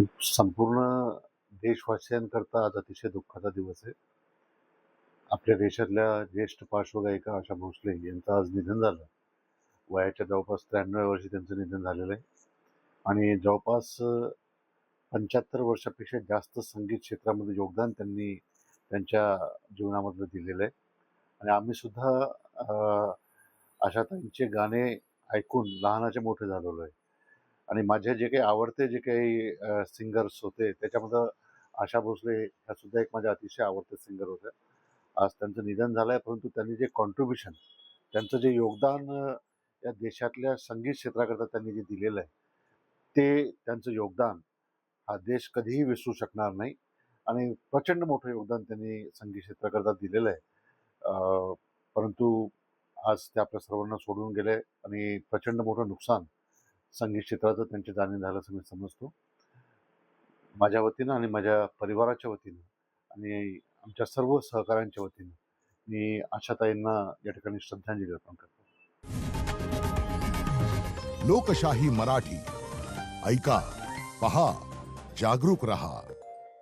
संपूर्ण देशवासियांकरता आज अतिशय दुःखाचा दिवस आहे. आपल्या देशातल्या ज्येष्ठ पार्श्वगायिका आशा भोसले यांचं आज निधन झालं. वयाच्या जवळपास 93व्या वर्षी त्यांचं निधन झालेलं आहे आणि जवळपास 75 वर्षापेक्षा जास्त संगीत क्षेत्रामध्ये योगदान त्यांनी त्यांच्या जीवनामधलं दिलेलं आहे आणि आम्ही सुद्धा आशाताईंचे गाणे ऐकून लहानाचे मोठे झालेलो आहे. आणि माझे जे काही आवडते जे काही सिंगर्स होते त्याच्यामध्ये आशा भोसले ह्या सुद्धा एक माझ्या अतिशय आवडते सिंगर होत्या. आज त्यांचं निधन झालं आहे, परंतु त्यांनी जे कॉन्ट्रीब्युशन, त्यांचं जे योगदान या देशातल्या संगीत क्षेत्राकरता त्यांनी जे दिलेलं आहे, ते त्यांचं योगदान हा देश कधीही विसरू शकणार नाही आणि प्रचंड मोठं योगदान त्यांनी संगीत क्षेत्राकरता दिलेलं आहे. परंतु आज ते आपल्या सर्वांना सोडून गेले आणि प्रचंड मोठं नुकसान संगीत क्षेत्राचं त्यांच्या जाणीव झालं असं मी समजतो. माझ्या वतीनं आणि माझ्या परिवाराच्या वतीनं आणि आमच्या सर्व सहकाऱ्यांच्या वतीनं मी आशाताईंना या ठिकाणी श्रद्धांजली अर्पण करतो. लोकशाही मराठी ऐका, पहा, जागरूक रहा.